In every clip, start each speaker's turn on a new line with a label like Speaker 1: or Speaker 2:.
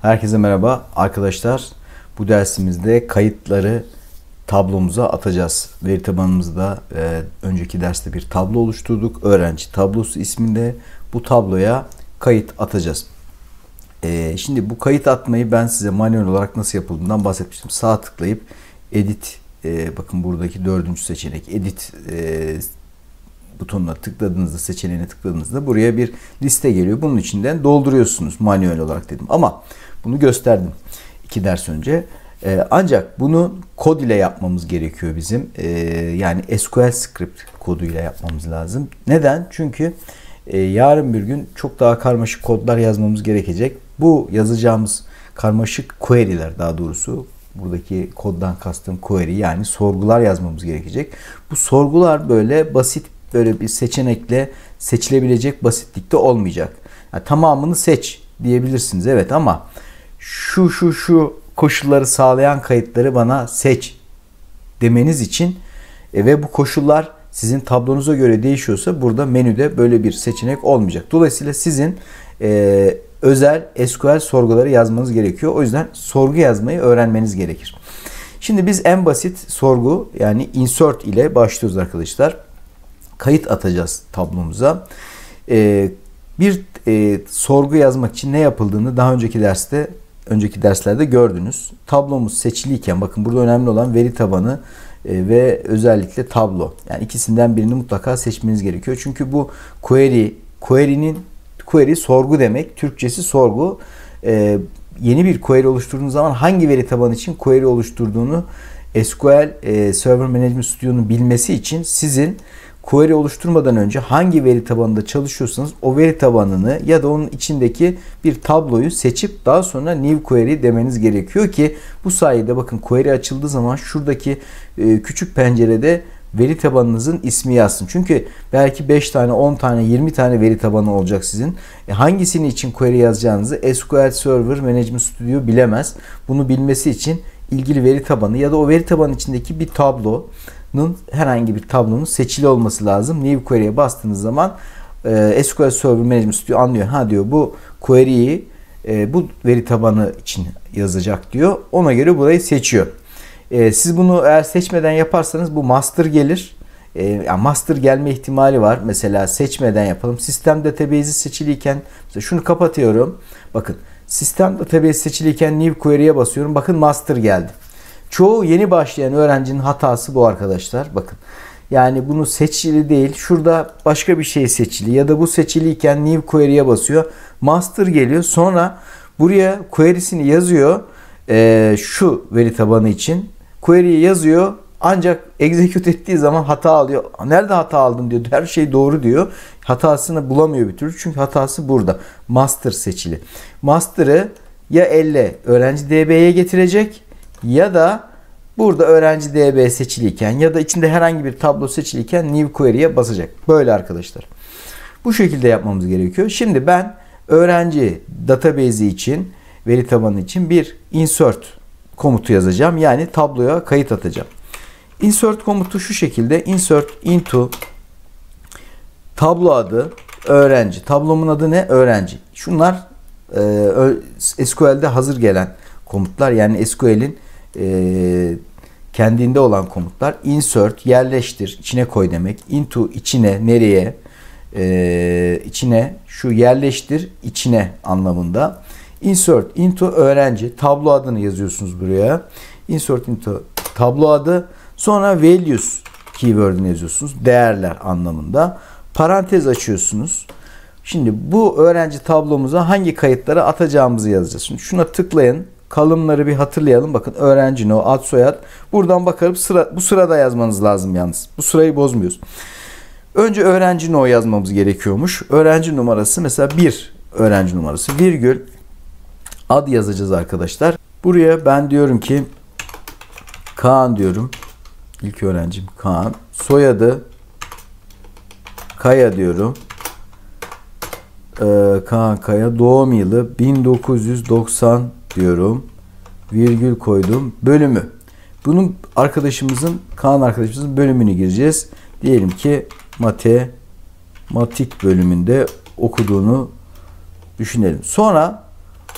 Speaker 1: Herkese merhaba arkadaşlar. Bu dersimizde kayıtları tablomuza atacağız. Veri tabanımızda önceki derste bir tablo oluşturduk. Öğrenci tablosu isminde bu tabloya kayıt atacağız. Şimdi bu kayıt atmayı ben size manuel olarak nasıl yapıldığından bahsetmiştim. Sağ tıklayıp edit, bakın buradaki dördüncü seçenek edit butonuna tıkladığınızda, seçeneğine tıkladığınızda buraya bir liste geliyor. Bunun içinden dolduruyorsunuz manuel olarak dedim. Ama bunu gösterdim 2 ders önce. Ancak bunu kod ile yapmamız gerekiyor bizim. Yani SQL script koduyla yapmamız lazım. Neden? Çünkü yarın bir gün çok daha karmaşık kodlar yazmamız gerekecek. Bu yazacağımız karmaşık query'ler, daha doğrusu buradaki koddan kastım query, yani sorgular yazmamız gerekecek. Bu sorgular böyle basit, böyle bir seçenekle seçilebilecek basitlikte olmayacak. Yani tamamını seç diyebilirsiniz, evet, ama şu koşulları sağlayan kayıtları bana seç demeniz için ve bu koşullar sizin tablonuza göre değişiyorsa burada menüde böyle bir seçenek olmayacak. Dolayısıyla sizin özel SQL sorguları yazmanız gerekiyor. O yüzden sorgu yazmayı öğrenmeniz gerekir. Şimdi biz en basit sorgu, yani insert ile başlıyoruz arkadaşlar. Kayıt atacağız tablomuza. Bir sorgu yazmak için ne yapıldığını daha önceki derslerde gördünüz. Tablomuz seçiliyken bakın burada önemli olan veri tabanı ve özellikle tablo. Yani ikisinden birini mutlaka seçmeniz gerekiyor. Çünkü bu query sorgu demek. Türkçesi sorgu. Yeni bir query oluşturduğunuz zaman hangi veri tabanı için query oluşturduğunu SQL Server Management Studio'nun bilmesi için sizin query oluşturmadan önce hangi veri tabanında çalışıyorsanız o veri tabanını ya da onun içindeki bir tabloyu seçip daha sonra new query demeniz gerekiyor ki bu sayede bakın query açıldığı zaman şuradaki küçük pencerede veri tabanınızın ismi yazsın. Çünkü belki 5 tane, 10 tane, 20 tane veri tabanı olacak sizin. Hangisini için query yazacağınızı SQL Server Management Studio bilemez. Bunu bilmesi için ilgili veri tabanı ya da o veri tabanı içindeki bir tablonun, herhangi bir tablonun seçili olması lazım. New query'e bastığınız zaman SQL Server Management Studio anlıyor. Ha diyor, bu query'yi bu veri tabanı için yazacak diyor. Ona göre burayı seçiyor. Siz bunu eğer seçmeden yaparsanız bu master gelir. Yani master gelme ihtimali var. Mesela seçmeden yapalım. Sistem database'i seçiliyken mesela şunu kapatıyorum. Bakın sistem database seçiliyken new query'e basıyorum. Bakın master geldi. Çoğu yeni başlayan öğrencinin hatası bu arkadaşlar. Bakın. Yani bunu seçili değil. Şurada başka bir şey seçili ya da bu seçiliyken new query'e basıyor. Master geliyor. Sonra buraya query'sini yazıyor. Şu veri tabanı için query'yi yazıyor, ancak execute ettiği zaman hata alıyor. Nerede hata aldın diyor. Her şey doğru diyor. Hatasını bulamıyor bir türlü. Çünkü hatası burada. Master seçili. Master'ı ya elle öğrenci DB'ye getirecek ya da burada öğrenci DB seçiliyken ya da içinde herhangi bir tablo seçiliyken new query'ye basacak. Böyle arkadaşlar. Bu şekilde yapmamız gerekiyor. Şimdi ben öğrenci database'i için, veri tabanı için bir insert komutu yazacağım. Yani tabloya kayıt atacağım. Insert komutu şu şekilde: insert into tablo adı öğrenci. Tablomun adı ne? Öğrenci. Şunlar SQL'de hazır gelen komutlar. Yani SQL'in kendinde olan komutlar. Insert yerleştir, içine koy demek. Into içine, nereye? İçine, şu yerleştir içine anlamında. Insert into öğrenci. Tablo adını yazıyorsunuz buraya. Insert into tablo adı. Sonra values keyword'ünü yazıyorsunuz. Değerler anlamında. Parantez açıyorsunuz. Şimdi bu öğrenci tablomuza hangi kayıtları atacağımızı yazacağız. Şimdi şuna tıklayın. Kalımları bir hatırlayalım. Bakın öğrenci no, ad soyad. Buradan bakalım bu sırada yazmanız lazım yalnız. Bu sırayı bozmuyoruz. Önce öğrenci no yazmamız gerekiyormuş. Öğrenci numarası mesela 1 öğrenci numarası virgül ad yazacağız arkadaşlar. Buraya ben diyorum ki Kaan diyorum. İlk öğrencim Kaan. Soyadı Kaya diyorum. Kaan Kaya. Doğum yılı 1990 diyorum. Virgül koydum. Bölümü. Bunun Kaan arkadaşımızın bölümünü gireceğiz. Diyelim ki matematik bölümünde okuduğunu düşünelim. Sonra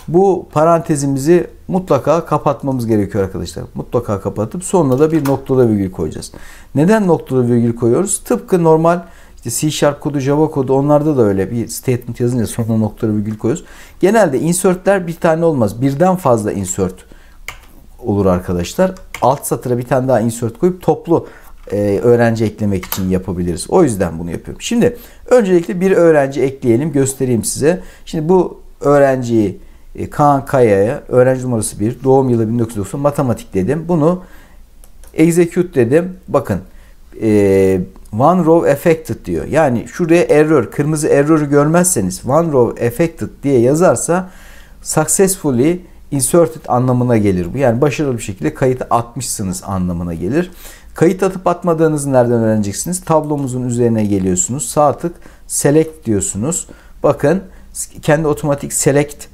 Speaker 1: Bu parantezimizi mutlaka kapatmamız gerekiyor arkadaşlar. Mutlaka kapatıp sonuna da bir noktada virgül koyacağız. Neden noktada virgül koyuyoruz? Tıpkı normal işte C# kodu, Java kodu, onlarda da öyle bir statement yazınca sonuna noktada virgül koyuyoruz. Genelde insertler bir tane olmaz. Birden fazla insert olur arkadaşlar. Alt satıra bir tane daha insert koyup toplu öğrenci eklemek için yapabiliriz. O yüzden bunu yapıyorum. Şimdi öncelikle bir öğrenci ekleyelim, göstereyim size. Şimdi bu öğrenciyi Kaan Kaya'ya, öğrenci numarası 1, doğum yılı 1990, matematik dedim. Bunu execute dedim. Bakın one row affected diyor. Yani şuraya error, kırmızı error'u görmezseniz one row affected diye yazarsa successfully inserted anlamına gelir bu. Yani başarılı bir şekilde kayıt atmışsınız anlamına gelir. Kayıt atıp atmadığınızı nereden öğreneceksiniz? Tablomuzun üzerine geliyorsunuz. Sağ tık select diyorsunuz. Bakın kendi otomatik select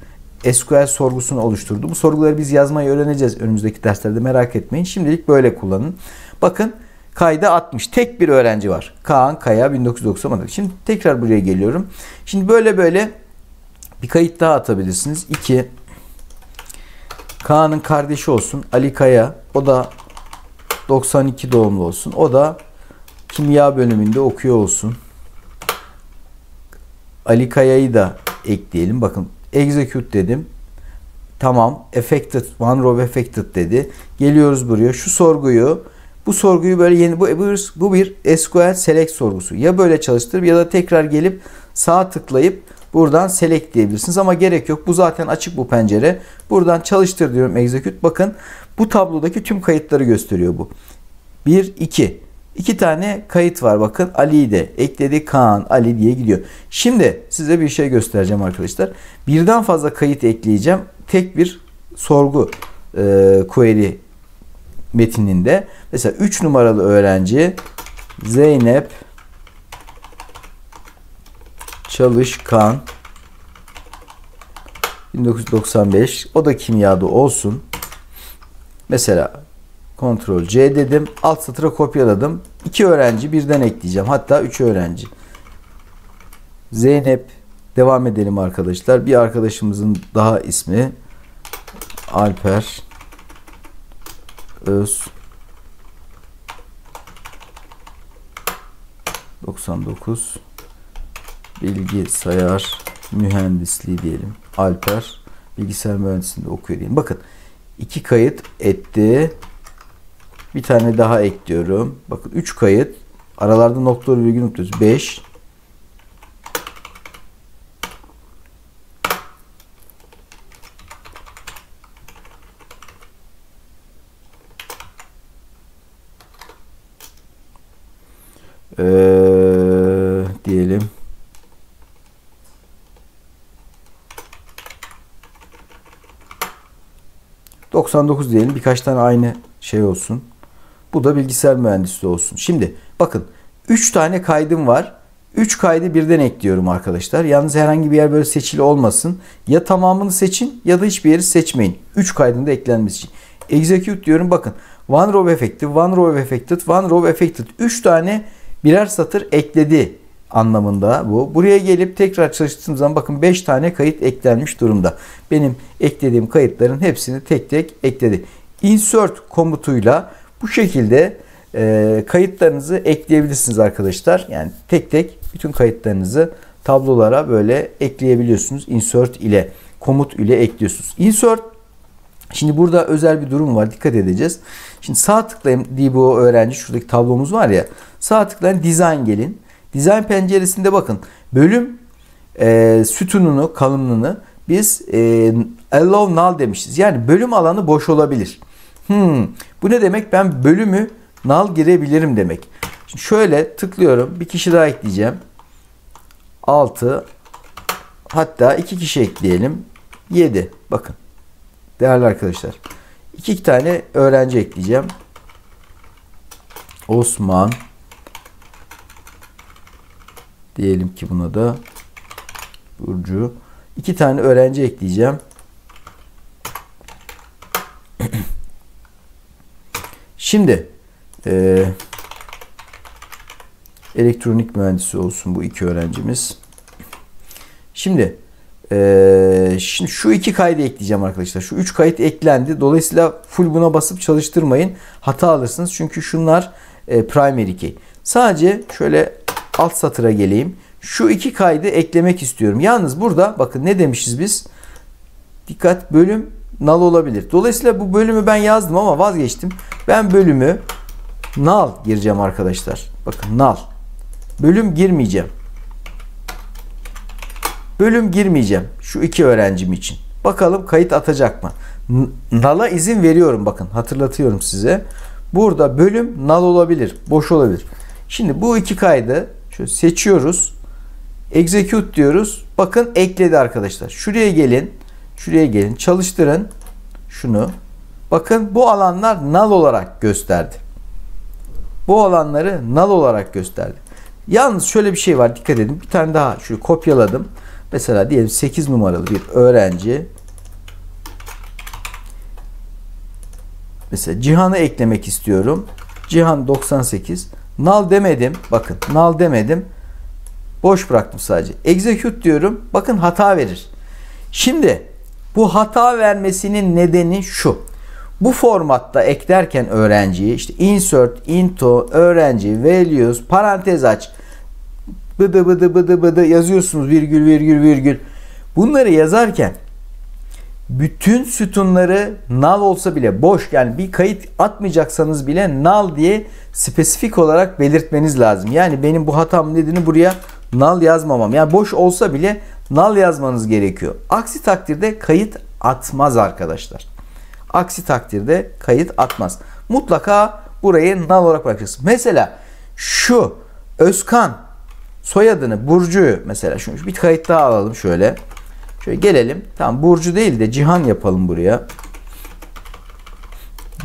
Speaker 1: SQL sorgusunu oluşturdu. Bu sorguları biz yazmayı öğreneceğiz önümüzdeki derslerde, merak etmeyin. Şimdilik böyle kullanın. Bakın kayda atmış. Tek bir öğrenci var. Kaan Kaya 1990. Şimdi tekrar buraya geliyorum. Şimdi böyle bir kayıt daha atabilirsiniz. 2 Kaan'ın kardeşi olsun. Ali Kaya. O da 92 doğumlu olsun. O da kimya bölümünde okuyor olsun. Ali Kaya'yı da ekleyelim. Bakın execute dedim. Tamam. Affected, one row affected dedi. Geliyoruz buraya. Bu sorguyu böyle yeni, bu bir SQL select sorgusu. Ya böyle çalıştırıp ya da tekrar gelip sağ tıklayıp buradan select diyebilirsiniz ama gerek yok. Bu zaten açık bu pencere. Buradan çalıştır diyorum, execute. Bakın bu tablodaki tüm kayıtları gösteriyor bu. 1, 2. 2 tane kayıt var. Bakın Ali'yi de ekledi. Kaan, Ali diye gidiyor. Şimdi size bir şey göstereceğim arkadaşlar. Birden fazla kayıt ekleyeceğim. Tek bir sorgu query metininde. Mesela 3 numaralı öğrenci Zeynep Çalışkan 1995. O da kimyada olsun. Mesela Ctrl C dedim. Alt satıra kopyaladım. 2 öğrenci birden ekleyeceğim. Hatta 3 öğrenci. Zeynep, devam edelim arkadaşlar. Bir arkadaşımızın daha ismi Alper Öz 99 bilgisayar mühendisliği diyelim. Alper bilgisayar mühendisliğinde okuyor diyelim. Bakın 2 kayıt etti. Bir tane daha ekliyorum. Bakın 3 kayıt. Aralarda noktalı virgül unutuyoruz. 5. Diyelim. ...99 diyelim. Birkaç tane aynı şey olsun. Bu da bilgisayar mühendisliği olsun. Şimdi bakın 3 tane kaydım var. 3 kaydı birden ekliyorum arkadaşlar. Yalnız herhangi bir yer böyle seçili olmasın. Ya tamamını seçin ya da hiçbir yeri seçmeyin. 3 kaydın da eklenmesi için. Execute diyorum. Bakın one row affected, one row affected, one row affected. 3 tane birer satır ekledi anlamında bu. Buraya gelip tekrar çalıştığım zaman bakın 5 tane kayıt eklenmiş durumda. Benim eklediğim kayıtların hepsini tek tek ekledi. Insert komutuyla bu şekilde kayıtlarınızı ekleyebilirsiniz arkadaşlar. Yani tek tek bütün kayıtlarınızı tablolara böyle ekleyebiliyorsunuz. Insert ile, komut ile ekliyorsunuz. Insert, şimdi burada özel bir durum var. Dikkat edeceğiz. Şimdi sağ tıklayın DBO öğrenci, şuradaki tablomuz var ya. Sağ tıklayın, Design gelin. Design penceresinde bakın bölüm sütununu, kalınlığını biz allow null demişiz. Yani bölüm alanı boş olabilir. Bu ne demek? Ben bölümü null girebilirim demek. Şimdi şöyle tıklıyorum. Bir kişi daha ekleyeceğim. 6, hatta 2 kişi ekleyelim. 7. Bakın. Değerli arkadaşlar. 2 tane öğrenci ekleyeceğim. Osman. Diyelim ki buna da Burcu. 2 tane öğrenci ekleyeceğim. Şimdi elektronik mühendisi olsun bu 2 öğrencimiz. Şimdi Şimdi şu 2 kaydı ekleyeceğim arkadaşlar. Şu 3 kayıt eklendi. Dolayısıyla full buna basıp çalıştırmayın. Hata alırsınız. Çünkü şunlar primary key. Sadece şöyle alt satıra geleyim. Şu 2 kaydı eklemek istiyorum. Yalnız burada bakın ne demişiz biz? Dikkat, bölüm null olabilir. Dolayısıyla bu bölümü ben yazdım ama vazgeçtim. Ben bölümü null gireceğim arkadaşlar. Bakın null. Bölüm girmeyeceğim. Bölüm girmeyeceğim. Şu 2 öğrencim için. Bakalım kayıt atacak mı? Null'a izin veriyorum. Bakın hatırlatıyorum size. Burada bölüm null olabilir. Boş olabilir. Şimdi bu 2 kaydı şöyle seçiyoruz. Execute diyoruz. Bakın ekledi arkadaşlar. Şuraya gelin. Şuraya gelin. Çalıştırın. Şunu. Bakın bu alanlar null olarak gösterdi. Bu alanları null olarak gösterdi. Yalnız şöyle bir şey var. Dikkat edin. Bir tane daha şöyle kopyaladım. Mesela diyelim 8 numaralı bir öğrenci. Mesela Cihan'ı eklemek istiyorum. Cihan 98. Null demedim. Bakın null demedim. Boş bıraktım sadece. Execute diyorum. Bakın hata verir. Şimdi bu hata vermesinin nedeni şu. Bu formatta eklerken öğrenciyi işte insert into öğrenci values parantez aç bıdı bıdı bıdı bıdı yazıyorsunuz, virgül virgül virgül. Bunları yazarken bütün sütunları null olsa bile boş, yani bir kayıt atmayacaksanız bile null diye spesifik olarak belirtmeniz lazım. Yani benim bu hatam nedeni buraya null yazmamam. Yani boş olsa bile null yazmanız gerekiyor. Aksi takdirde kayıt atmaz arkadaşlar. Aksi takdirde kayıt atmaz. Mutlaka burayı null olarak bırakacaksın. Mesela şu Özkan soyadını, Burcu'yu mesela şunu bir kayıt daha alalım şöyle. Şöyle gelelim. Tamam, Burcu değil de Cihan yapalım buraya.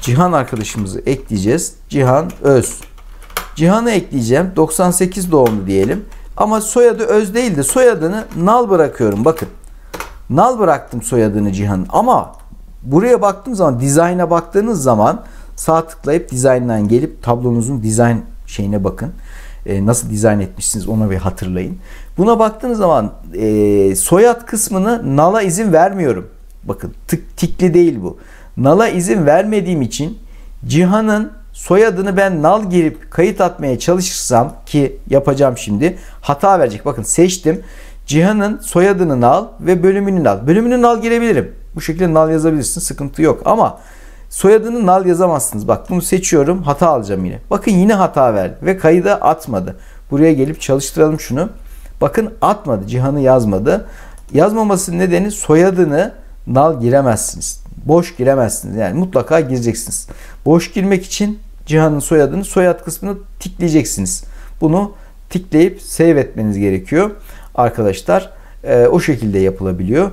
Speaker 1: Cihan arkadaşımızı ekleyeceğiz. Cihan Öz. Cihan'ı ekleyeceğim. 98 doğumlu diyelim. Ama soyadı Öz değil de soyadını null bırakıyorum. Bakın. Null bıraktım soyadını Cihan'ın. Ama buraya baktığım zaman, design'a baktığınız zaman sağ tıklayıp design'dan gelip tablonuzun design şeyine bakın. Nasıl dizayn etmişsiniz onu bir hatırlayın. Buna baktığınız zaman soyad kısmını null'a izin vermiyorum. Bakın tikli değil bu. Null'a izin vermediğim için Cihan'ın soyadını ben null girip kayıt atmaya çalışırsam, ki yapacağım şimdi, hata verecek. Bakın seçtim. Cihan'ın soyadını null ve bölümünü null. Bölümünü null girebilirim. Bu şekilde null yazabilirsin. Sıkıntı yok. Ama soyadını null yazamazsınız. Bak bunu seçiyorum. Hata alacağım yine. Bakın yine hata verdi. Ve kayıda atmadı. Buraya gelip çalıştıralım şunu. Bakın atmadı. Cihan'ı yazmadı. Yazmamasının nedeni soyadını null giremezsiniz. Boş giremezsiniz. Yani mutlaka gireceksiniz. Boş girmek için Cihan'ın soyadını, soyad kısmını tikleyeceksiniz. Bunu tikleyip save etmeniz gerekiyor. Arkadaşlar o şekilde yapılabiliyor.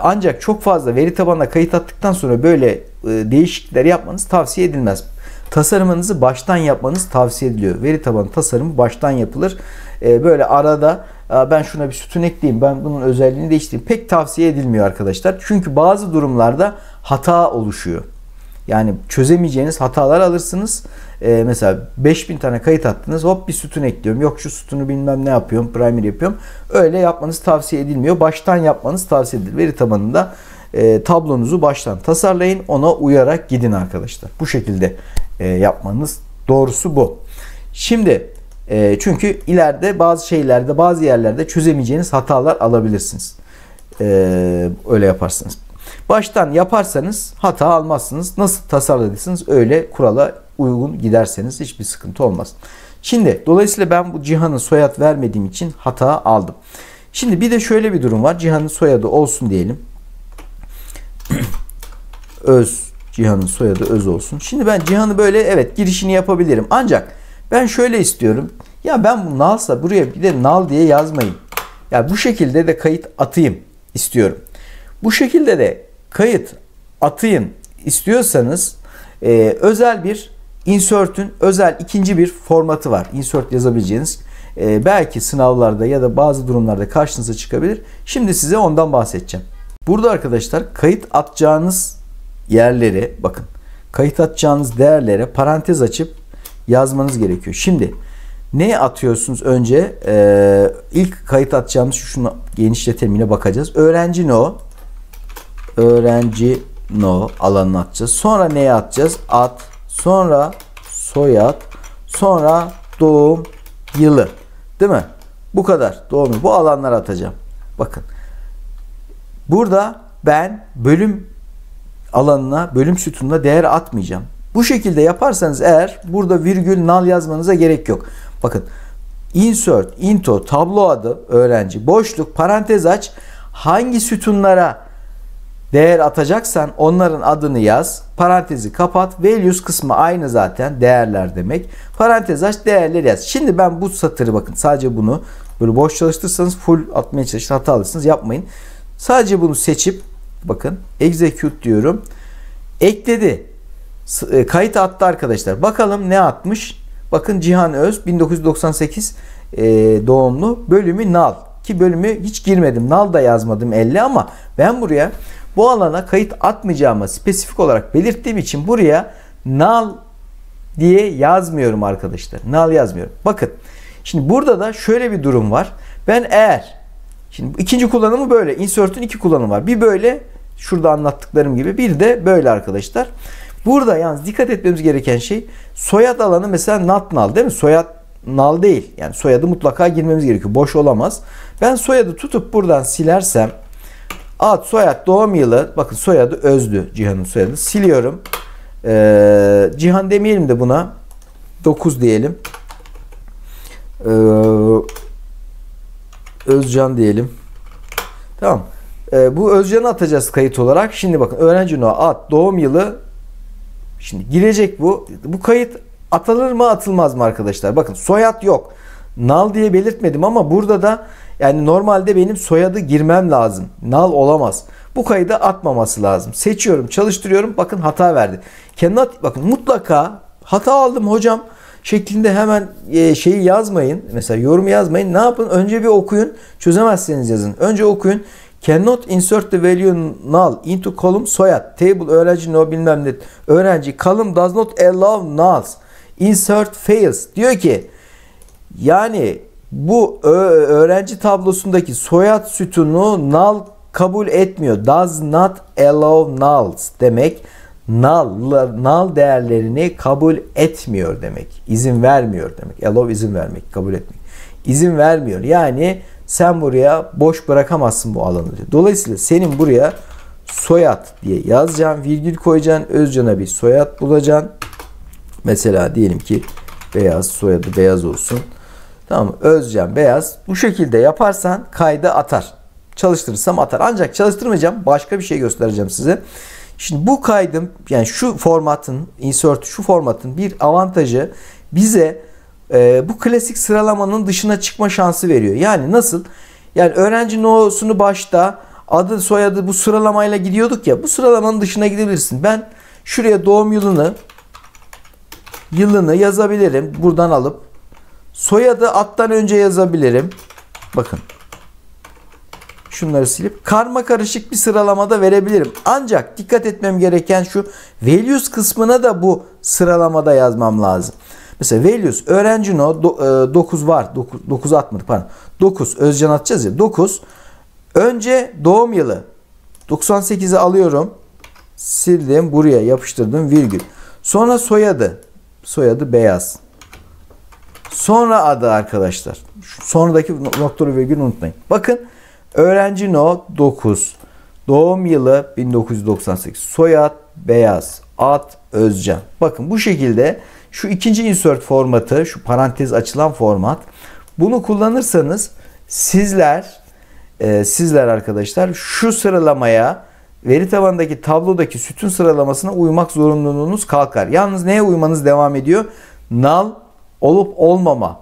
Speaker 1: Ancak çok fazla veri tabanına kayıt attıktan sonra böyle değişiklikler yapmanız tavsiye edilmez. Tasarımınızı baştan yapmanız tavsiye ediliyor. Veri tabanı tasarımı baştan yapılır. Böyle arada ben şuna bir sütun ekleyeyim, ben bunun özelliğini değiştireyim pek tavsiye edilmiyor arkadaşlar. Çünkü bazı durumlarda hata oluşuyor. Yani çözemeyeceğiniz hatalar alırsınız. Mesela 5000 tane kayıt attınız. Hop bir sütun ekliyorum. Yok şu sütunu bilmem ne yapıyorum. Primer yapıyorum. Öyle yapmanız tavsiye edilmiyor. Baştan yapmanız tavsiye edilir. Veri tabanında tablonuzu baştan tasarlayın. Ona uyarak gidin arkadaşlar. Bu şekilde yapmanız doğrusu bu. Şimdi çünkü ileride bazı şeylerde, bazı yerlerde çözemeyeceğiniz hatalar alabilirsiniz. Öyle yaparsanız. Baştan yaparsanız hata almazsınız. Nasıl tasarladıysanız öyle kurala uygun giderseniz hiçbir sıkıntı olmaz. Şimdi dolayısıyla ben bu Cihan'ın soyad vermediğim için hata aldım. Şimdi bir de şöyle bir durum var. Cihan'ın soyadı olsun diyelim. Öz. Cihan'ın soyadı Öz olsun. Şimdi ben Cihan'ı böyle evet girişini yapabilirim. Ancak ben şöyle istiyorum. Ya ben bu null'sa buraya bir de null diye yazmayayım. Ya bu şekilde de kayıt atayım istiyorum. Bu şekilde de kayıt atayım istiyorsanız özel bir insert'ün özel ikinci bir formatı var. Insert yazabileceğiniz. Belki sınavlarda ya da bazı durumlarda karşınıza çıkabilir. Şimdi size ondan bahsedeceğim. Burada arkadaşlar kayıt atacağınız yerleri, bakın kayıt atacağınız değerlere parantez açıp yazmanız gerekiyor. Şimdi Ne atıyorsunuz önce? İlk kayıt atacağımız şunu genişletelim, yine bakacağız. Öğrenci no. Öğrenci no alanını atacağız. Sonra neye atacağız? Ad. Sonra soyad. Sonra doğum yılı. Değil mi? Bu kadar. Doğum yılı. Bu alanları atacağım. Bakın. Burada ben bölüm alanına, bölüm sütununa değer atmayacağım. Bu şekilde yaparsanız eğer burada virgül null yazmanıza gerek yok. Bakın. Insert, into, tablo adı, öğrenci, boşluk, parantez aç. Hangi sütunlara değer atacaksan onların adını yaz. Parantezi kapat. Values kısmı aynı zaten. Değerler demek. Parantez aç, değerleri yaz. Şimdi ben bu satırı, bakın sadece bunu böyle boş çalıştırırsanız full atmaya çalışın. Hata alırsınız. Yapmayın. Sadece bunu seçip bakın execute diyorum. Ekledi. Kayıt attı arkadaşlar. Bakalım ne atmış? Bakın Cihan Öz 1998 doğumlu, bölümü null. Ki bölümü hiç girmedim. Null da yazmadım 50 ama ben buraya bu alana kayıt atmayacağımı spesifik olarak belirttiğim için buraya null diye yazmıyorum arkadaşlar. Null yazmıyorum. Bakın. Şimdi burada da şöyle bir durum var. Ben eğer şimdi ikinci kullanımı böyle. Insert'ün iki kullanımı var. Bir böyle şurada anlattıklarım gibi, bir de böyle arkadaşlar. Burada yalnız dikkat etmemiz gereken şey soyad alanı mesela not null değil mi? Soyad null değil. Yani soyadı mutlaka girmemiz gerekiyor. Boş olamaz. Ben soyadı tutup buradan silersem ad, soyad, doğum yılı, bakın soyadı Özlü, Cihan'ın soyadı. Siliyorum. Cihan demeyelim de buna 9 diyelim. Özcan diyelim. Tamam. Bu Özcan'ı atacağız kayıt olarak. Şimdi bakın öğrenci no, ad, doğum yılı. Şimdi girecek bu. Bu kayıt atılır mı atılmaz mı arkadaşlar? Bakın soyad yok. Null diye belirtmedim ama burada da yani normalde benim soyadı girmem lazım. Null olamaz. Bu kaydı atmaması lazım. Seçiyorum, çalıştırıyorum. Bakın hata verdi. Cannot, bakın mutlaka hata aldım hocam şeklinde hemen şeyi yazmayın. Mesela yorum yazmayın. Ne yapın? Önce bir okuyun. Çözemezseniz yazın. Önce okuyun. Cannot insert the value null into column soyad. Table öğrenci no bilmem ne. Öğrenci column does not allow nulls. Insert fails. Diyor ki yani bu öğrenci tablosundaki soyad sütunu null kabul etmiyor. Does not allow nulls demek. Null değerlerini kabul etmiyor demek. İzin vermiyor demek. Allow izin vermek, kabul etmek. İzin vermiyor. Yani sen buraya boş bırakamazsın bu alanı diyor. Dolayısıyla senin buraya soyad diye yazacaksın, virgül koyacaksın, Özcan'a bir soyad bulacaksın. Mesela diyelim ki Beyaz, soyadı Beyaz olsun. Tamam mı? Özcan Beyaz. Bu şekilde yaparsan kaydı atar. Çalıştırırsam atar. Ancak çalıştırmayacağım. Başka bir şey göstereceğim size. Şimdi bu kaydım, yani şu formatın, insert şu formatın bir avantajı bize bu klasik sıralamanın dışına çıkma şansı veriyor. Yani nasıl? Yani öğrenci no'sunu başta, adı soyadı bu sıralamayla gidiyorduk ya, bu sıralamanın dışına gidebilirsin. Ben şuraya doğum yılını yazabilirim. Buradan alıp soyadı adtan önce yazabilirim. Bakın. Şunları silip karma karışık bir sıralamada verebilirim. Ancak dikkat etmem gereken şu, values kısmına da bu sıralamada yazmam lazım. Mesela values öğrenci no 9 var. 9 atmadık pardon. 9 Özcan atacağız ya. 9 önce doğum yılı 98'i alıyorum. Sildim. Buraya yapıştırdım. Virgül. Sonra soyadı. Soyadı Beyaz. Sonra adı arkadaşlar. Sonradaki noktalı virgülü unutmayın. Bakın öğrenci no 9. Doğum yılı 1998. Soyad Beyaz. Ad Özcan. Bakın bu şekilde şu ikinci insert formatı, şu parantez açılan format, bunu kullanırsanız sizler arkadaşlar şu sıralamaya, veri tabanındaki tablodaki sütun sıralamasına uymak zorunluluğunuz kalkar. Yalnız neye uymanız devam ediyor? Null olup olmama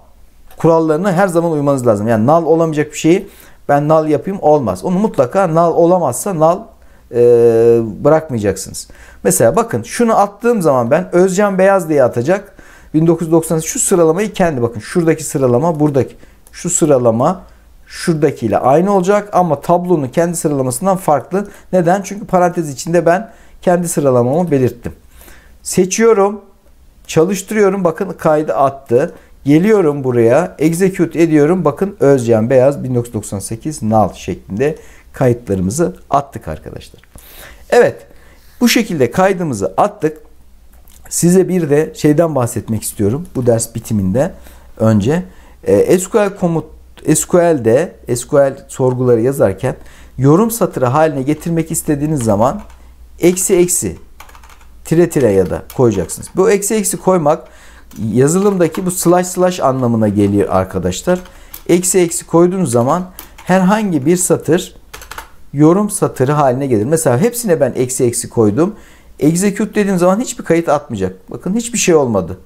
Speaker 1: kurallarına her zaman uymanız lazım. Yani null olamayacak bir şeyi ben null yapayım olmaz. Onu mutlaka null olamazsa null bırakmayacaksınız. Mesela bakın şunu attığım zaman ben Özcan Beyaz diye atacak. 1990 şu sıralamayı kendi, bakın şuradaki sıralama, buradaki şu sıralama şuradakiyle aynı olacak ama tablonun kendi sıralamasından farklı. Neden? Çünkü parantez içinde ben kendi sıralamamı belirttim. Seçiyorum. Çalıştırıyorum. Bakın kaydı attı. Geliyorum buraya. Execute ediyorum. Bakın Özcan Beyaz 1998 null şeklinde kayıtlarımızı attık arkadaşlar. Evet. Bu şekilde kaydımızı attık. Size bir de şeyden bahsetmek istiyorum. Bu ders bitiminde önce. SQL'de SQL sorguları yazarken yorum satırı haline getirmek istediğiniz zaman eksi eksi tire tire ya da koyacaksınız. Bu eksi eksi koymak yazılımdaki bu slash slash anlamına geliyor arkadaşlar. Eksi eksi koyduğunuz zaman herhangi bir satır yorum satırı haline gelir. Mesela hepsine ben eksi eksi koydum. Execute dediğim zaman hiçbir kayıt atmayacak. Bakın hiçbir şey olmadı.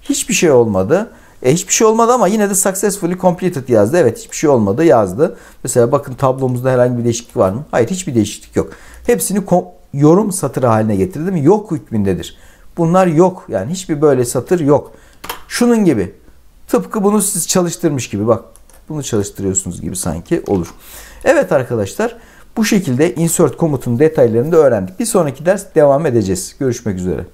Speaker 1: Hiçbir şey olmadı. Hiçbir şey olmadı ama yine de successfully completed yazdı. Evet, hiçbir şey olmadı yazdı. Mesela bakın tablomuzda herhangi bir değişiklik var mı? Hayır, hiçbir değişiklik yok. Hepsini yorum satırı haline getirdim. Yok hükmündedir. Bunlar yok. Yani hiçbir böyle satır yok. Şunun gibi. Tıpkı bunu siz çalıştırmış gibi. Bak, bunu çalıştırıyorsunuz gibi sanki olur. Evet arkadaşlar. Bu şekilde insert komutun detaylarını da öğrendik. Bir sonraki ders devam edeceğiz. Görüşmek üzere.